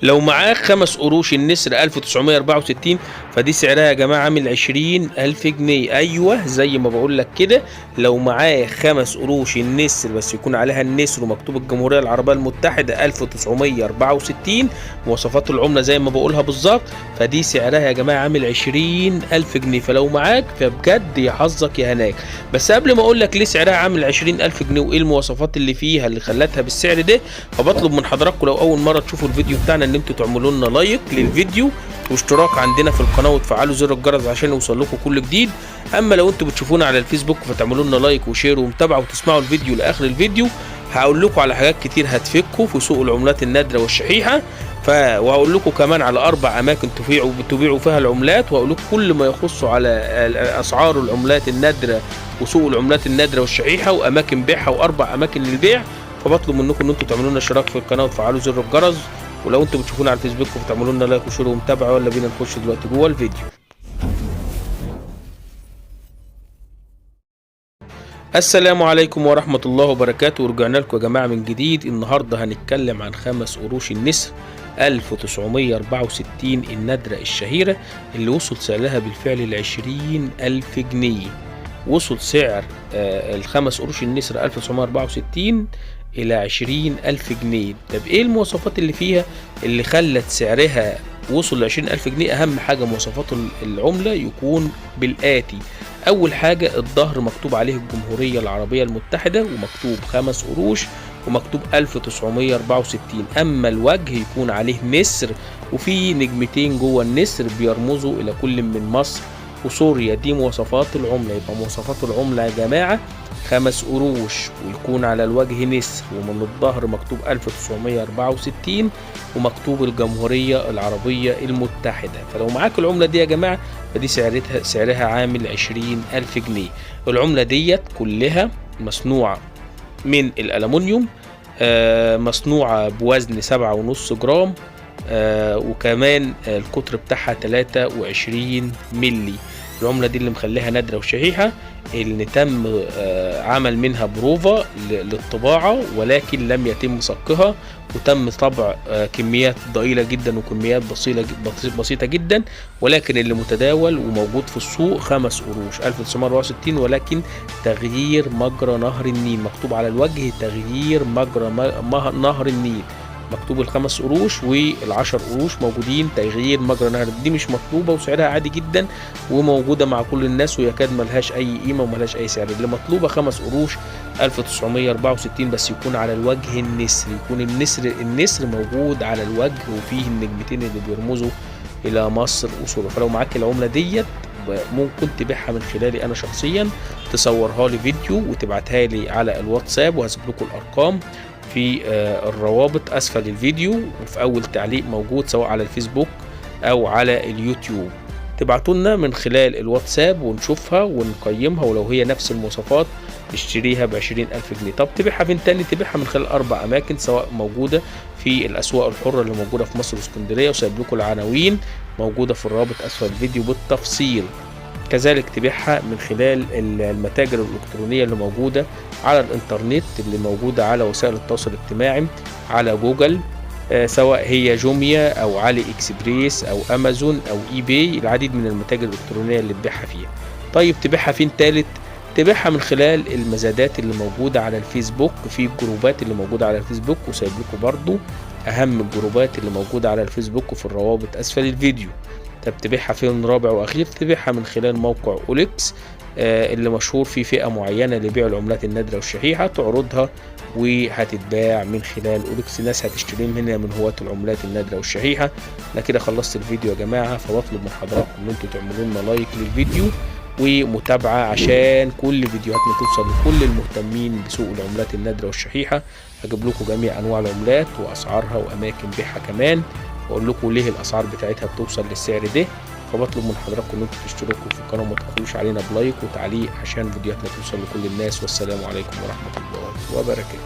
لو معاك 5 قروش النسر 1964، فدي سعرها يا جماعة عامل 20,000 جنيه. أيوه زي ما بقول لك كده، لو معاك 5 قروش النسر بس يكون عليها النسر ومكتوب الجمهورية العربية المتحدة 1964، مواصفات العملة زي ما بقولها بالظبط، فدي سعرها يا جماعة عامل 20,000 جنيه. فلو معاك فبجد يا حظك يا هناك. بس قبل ما أقول لك ليه سعرها عامل 20,000 جنيه وإيه المواصفات اللي فيها اللي خلتها بالسعر ده، فبطلب من حضراتكم لو أول مرة تشوفوا الفيديو بتاعنا ان انتوا تعملوا لنا لايك للفيديو واشتراك عندنا في القناه وتفعلوا زر الجرس عشان يوصل لكم كل جديد. اما لو انتوا بتشوفونا على الفيسبوك فتعملوا لنا لايك وشير ومتابعه وتسمعوا الفيديو لاخر الفيديو. هقول لكم على حاجات كتير هتفيدكم في سوق العملات النادره والشحيحه، وهقول لكم كمان على 4 اماكن تبيعوا فيها العملات، وهقول لكم كل ما يخص على اسعار العملات النادره وسوق العملات النادره والشحيحه واماكن بيعها و4 اماكن للبيع. فبطلب منكم ان انتوا تعملوا لنا اشتراك في القناه وتفعلوا زر الجرس، ولو انتوا بتشوفونا على الفيسبوك فتعملوا لنا لايك وشير ومتابعه. يلا بينا نخش دلوقتي جوه الفيديو. السلام عليكم ورحمة الله وبركاته، ورجعنا لكم يا جماعة من جديد. النهاردة هنتكلم عن 5 قروش النسر 1964 النادرة الشهيرة اللي وصل سعرها بالفعل ل20,000 جنيه. وصل سعر ال5 قروش النسر 1964 إلى 20,000 جنيه. طب إيه المواصفات اللي فيها اللي خلت سعرها وصل ل20,000 جنيه؟ أهم حاجة مواصفات العملة يكون بالآتي: أول حاجة الظهر مكتوب عليه الجمهورية العربية المتحدة ومكتوب 5 قروش ومكتوب 1964. أما الوجه يكون عليه نسر وفي نجمتين جوه النسر بيرمزوا إلى كل من مصر وسوريا. دي مواصفات العملة. يبقى مواصفات العملة يا جماعة 5 قروش ويكون على الوجه نسر ومن الظهر مكتوب 1964 ومكتوب الجمهورية العربية المتحدة. فلو معاك العملة دي يا جماعة فدي سعرها عامل 20,000 جنيه. العملة ديت كلها مصنوعة من الألمنيوم، مصنوعة بوزن 7.5 جرام، وكمان القطر بتاعها 23 ملي. العملة دي اللي مخليها نادرة وشحيحة، اللي تم عمل منها بروفا للطباعة ولكن لم يتم صكها، وتم طبع كميات ضئيلة جدا وكميات بسيطة جدا، ولكن اللي متداول وموجود في السوق 5 قروش 1964، ولكن تغيير مجرى نهر النيل مكتوب على الوجه، تغيير مجرى نهر النيل مكتوب ال5 قروش وال10 قروش موجودين تغيير مجرى نهر. دي مش مطلوبه وسعرها عادي جدا وموجوده مع كل الناس ويكاد ملهاش اي قيمه وملهاش اي سعر. اللي مطلوبه 5 قروش 1964 بس يكون على الوجه النسر، يكون النسر موجود على الوجه وفيه النجمتين اللي بيرمزوا الى مصر وسوريا. فلو معاك العمله ديت ممكن تبيعها من خلالي انا شخصيا، تصورها لي فيديو وتبعتها لي على الواتساب، وهسيب لكم الارقام في الروابط اسفل الفيديو وفي اول تعليق موجود سواء على الفيسبوك او على اليوتيوب. تبعتوا لنا من خلال الواتساب ونشوفها ونقيمها، ولو هي نفس المواصفات نشتريها ب20,000 جنيه. طب تبيعها فين تاني؟ تبيعها من خلال 4 اماكن سواء موجوده في الاسواق الحره اللي موجوده في مصر واسكندريه، وسايب لكم العناوين موجوده في الرابط اسفل الفيديو بالتفصيل. كذلك تبيعها من خلال المتاجر الإلكترونية اللي موجودة على الإنترنت، اللي موجودة على وسائل التواصل الاجتماعي على جوجل، سواء هي جوميا أو علي إكسبريس أو أمازون أو إي باي، العديد من المتاجر الإلكترونية اللي تبيعها فيها. طيب تبيعها فين تالت؟ تبيعها من خلال المزادات اللي موجودة على الفيسبوك، في الجروبات اللي موجودة على الفيسبوك، وسايب لكم برضو أهم الجروبات اللي موجودة على الفيسبوك وفي الروابط أسفل الفيديو. طب تبيعها فين رابع واخير؟ تبيعها من خلال موقع اوليكس اللي مشهور في فئة معينة لبيع العملات النادرة والشحيحة، تعرضها وهتتباع من خلال اوليكس. ناس هتشتري منها من هواة العملات النادرة والشحيحة. انا كده خلصت الفيديو يا جماعة، فبطلب من حضراتكم ان انتوا تعملوا لنا لايك للفيديو ومتابعة عشان كل فيديوهاتنا توصل لكل المهتمين بسوق العملات النادرة والشحيحة. هجيب لكم جميع انواع العملات واسعارها واماكن بيعها كمان، واقول لكم ليه الاسعار بتاعتها بتوصل للسعر ده. فبطلب من حضراتكم ان انتم تشتركوا في القناه وما تبخلوش علينا بلايك وتعليق عشان فيديوهاتنا توصل لكل الناس. والسلام عليكم ورحمه الله وبركاته.